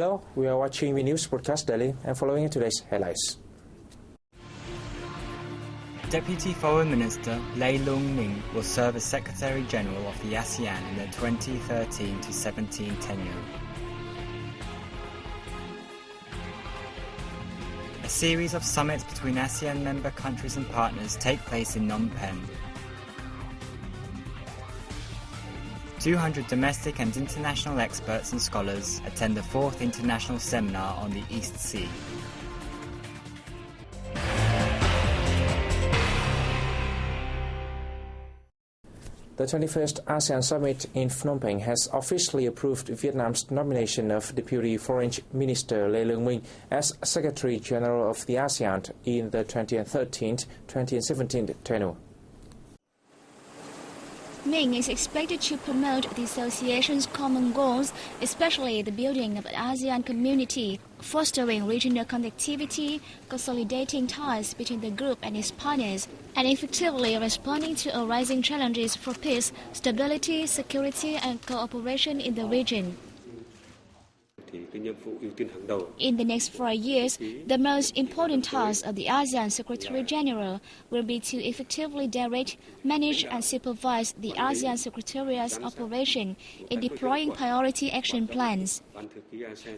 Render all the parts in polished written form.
Hello, we are watching the news broadcast daily and following today's headlines. Deputy Foreign Minister Lei Long-Ming will serve as Secretary General of the ASEAN in the 2013-17 tenure. A series of summits between ASEAN member countries and partners take place in Phnom Penh. 200 domestic and international experts and scholars attend the 4th International Seminar on the East Sea. The 21st ASEAN Summit in Phnom Penh has officially approved Vietnam's nomination of Deputy Foreign Minister Lei Long-Ming as Secretary General of the ASEAN in the 2013-2017 tenure. Ming is expected to promote the association's common goals, especially the building of an ASEAN community, fostering regional connectivity, consolidating ties between the group and its partners, and effectively responding to arising challenges for peace, stability, security, and cooperation in the region. In the next 4 years, the most important task of the ASEAN Secretary-General will be to effectively direct, manage and supervise the ASEAN Secretariat's operation in deploying priority action plans.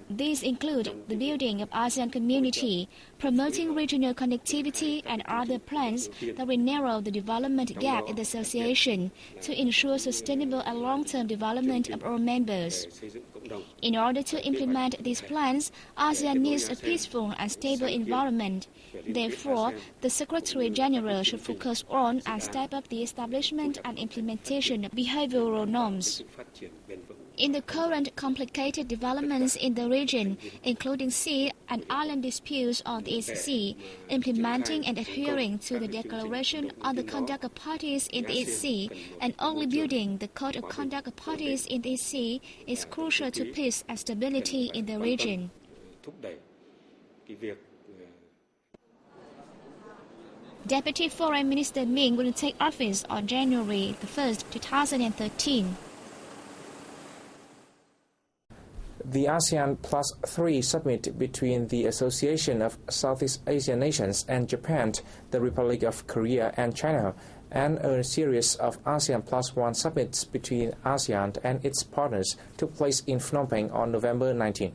These include the building of ASEAN community, promoting regional connectivity and other plans that will narrow the development gap in the association to ensure sustainable and long-term development of all members. In order to implement these plans, ASEAN needs a peaceful and stable environment. Therefore, the Secretary-General should focus on and step up the establishment and implementation of behavioral norms. In the current complicated developments in the region, including sea and island disputes on the East Sea, implementing and adhering to the Declaration on the Conduct of Parties in the East Sea and only building the Code of Conduct of Parties in the East Sea is crucial to peace and stability in the region. Deputy Foreign Minister Ming will take office on January 1, 2013. The ASEAN Plus 3 summit between the Association of Southeast Asian Nations and Japan, the Republic of Korea and China, and a series of ASEAN Plus 1 summits between ASEAN and its partners took place in Phnom Penh on November 19.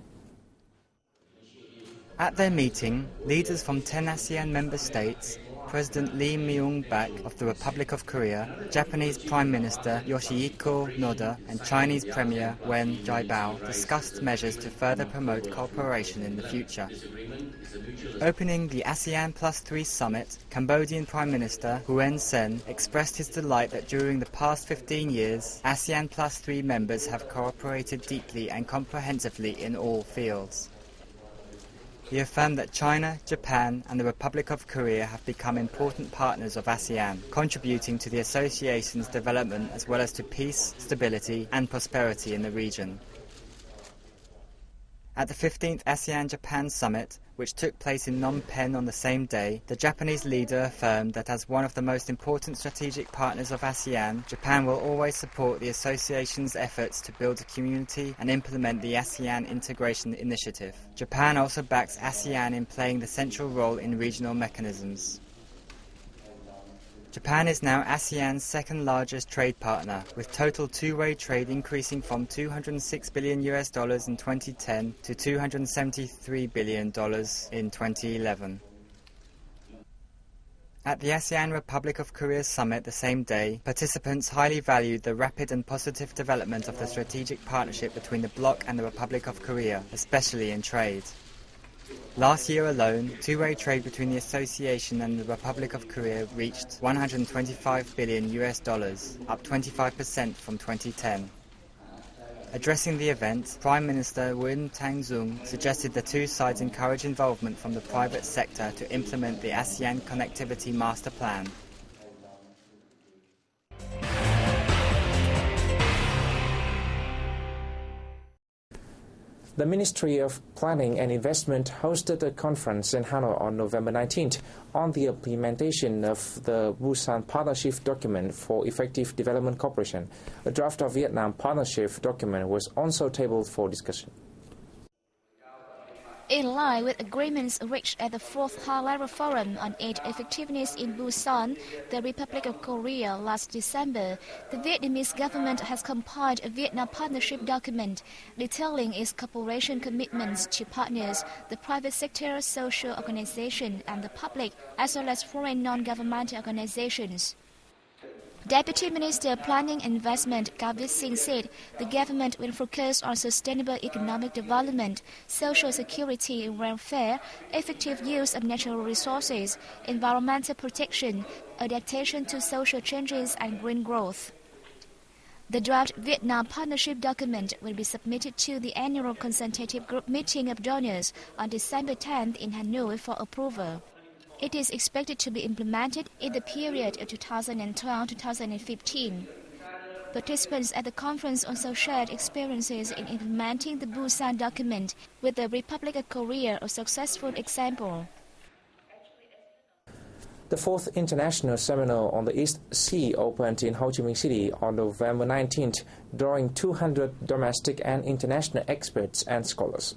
At their meeting, leaders from 10 ASEAN member states, President Lee Myung-bak of the Republic of Korea, Japanese Prime Minister Yoshihiko Noda, and Chinese Premier Wen Jiabao discussed measures to further promote cooperation in the future. Opening the ASEAN Plus 3 summit, Cambodian Prime Minister Hun Sen expressed his delight that during the past 15 years, ASEAN Plus 3 members have cooperated deeply and comprehensively in all fields. He affirmed that China, Japan and the Republic of Korea have become important partners of ASEAN, contributing to the association's development as well as to peace, stability and prosperity in the region. At the 15th ASEAN-Japan Summit, which took place in Phnom Penh on the same day, the Japanese leader affirmed that as one of the most important strategic partners of ASEAN, Japan will always support the association's efforts to build a community and implement the ASEAN Integration Initiative. Japan also backs ASEAN in playing the central role in regional mechanisms. Japan is now ASEAN's second largest trade partner, with total two-way trade increasing from $206 billion in 2010 to $273 billion in 2011. At the ASEAN Republic of Korea summit the same day, participants highly valued the rapid and positive development of the strategic partnership between the bloc and the Republic of Korea, especially in trade. Last year alone, two-way trade between the association and the Republic of Korea reached $125 billion, up 25% from 2010. Addressing the event, Prime Minister Win Tang-Zung suggested the two sides encourage involvement from the private sector to implement the ASEAN Connectivity Master Plan. The Ministry of Planning and Investment hosted a conference in Hanoi on November 19th on the implementation of the Busan Partnership Document for Effective Development Cooperation. A draft of Vietnam Partnership Document was also tabled for discussion. In line with agreements reached at the 4th High-Level Forum on Aid Effectiveness in Busan, the Republic of Korea last December, the Vietnamese government has compiled a Vietnam partnership document detailing its cooperation commitments to partners, the private sector, social organizations, and the public, as well as foreign non-governmental organizations. Deputy Minister Planning and Investment Gavit Singh said the government will focus on sustainable economic development, social security and welfare, effective use of natural resources, environmental protection, adaptation to social changes and green growth. The draft Vietnam Partnership document will be submitted to the annual consultative group meeting of donors on December 10th in Hanoi for approval. It is expected to be implemented in the period of 2012-2015. Participants at the conference also shared experiences in implementing the Busan document, with the Republic of Korea a successful example. The 4th International Seminar on the East Sea opened in Ho Chi Minh City on November 19th, drawing 200 domestic and international experts and scholars.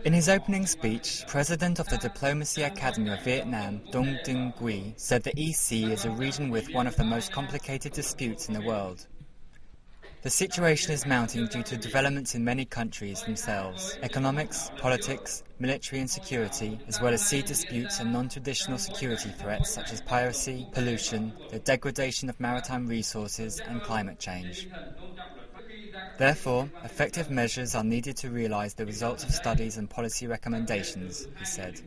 In his opening speech, President of the Diplomacy Academy of Vietnam, Dong Dinh Nguyen, said the East Sea is a region with one of the most complicated disputes in the world. The situation is mounting due to developments in many countries themselves: economics, politics, military and security, as well as sea disputes and non-traditional security threats such as piracy, pollution, the degradation of maritime resources and climate change. Therefore, effective measures are needed to realize the results of studies and policy recommendations, he said.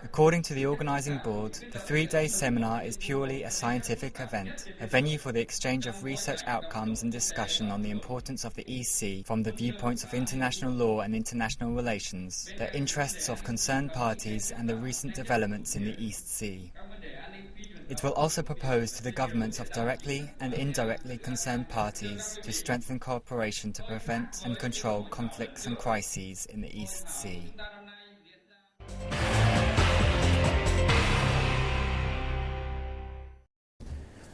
According to the organizing board, the 3-day seminar is purely a scientific event, a venue for the exchange of research outcomes and discussion on the importance of the East Sea from the viewpoints of international law and international relations, the interests of concerned parties and the recent developments in the East Sea. It will also propose to the governments of directly and indirectly concerned parties to strengthen cooperation to prevent and control conflicts and crises in the East Sea.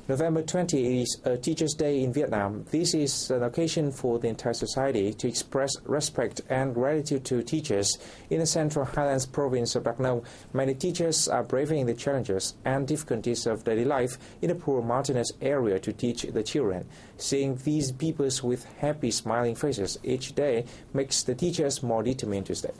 November 20 is a Teacher's Day in Vietnam. This is an occasion for the entire society to express respect and gratitude to teachers. In the Central Highlands province of Đắk Nông, many teachers are braving the challenges and difficulties of daily life in a poor mountainous area to teach the children. Seeing these pupils with happy, smiling faces each day makes the teachers more determined to stay.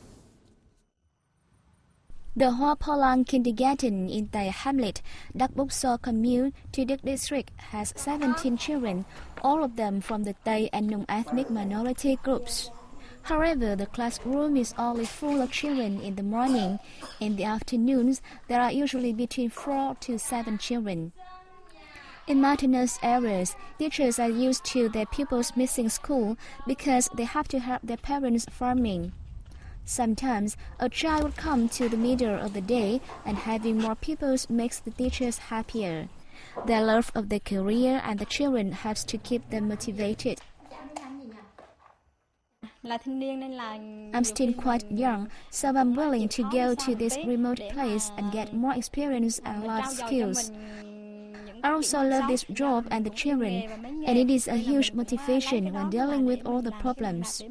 The Hoa Palang Kindergarten in Tay Hamlet, Dak Buk So commune, Tuy Đức district, has 17 children, all of them from the Tay and Nung ethnic minority groups. However, the classroom is only full of children in the morning. In the afternoons, there are usually between 4 to 7 children. In mountainous areas, teachers are used to their pupils missing school because they have to help their parents farming. Sometimes, a child would come to the middle of the day, and having more pupils makes the teachers happier. Their love of their career and the children helps to keep them motivated. I'm still quite young, so I'm willing to go to this remote place and get more experience and life skills. I also love this job and the children, and it is a huge motivation when dealing with all the problems.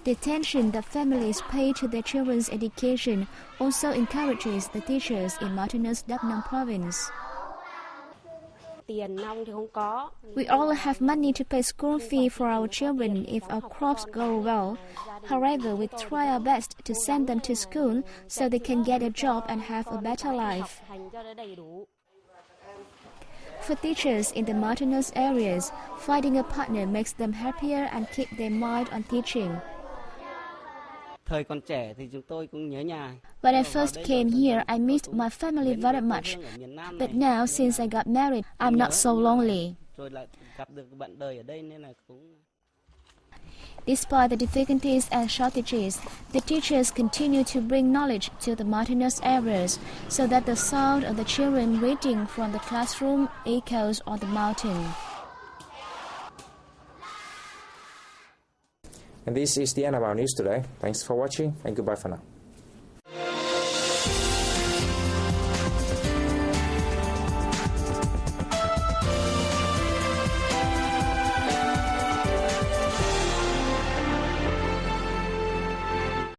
The attention that families pay to their children's education also encourages the teachers in mountainous Đắk Nông province. We all have money to pay school fee for our children if our crops grow well. However, we try our best to send them to school so they can get a job and have a better life. For teachers in the mountainous areas, finding a partner makes them happier and keep their mind on teaching. When I first came here, I missed my family very much. But now, since I got married, I'm not so lonely. Despite the difficulties and shortages, the teachers continue to bring knowledge to the mountainous areas so that the sound of the children reading from the classroom echoes on the mountain. And this is the end of our news today. Thanks for watching and goodbye for now.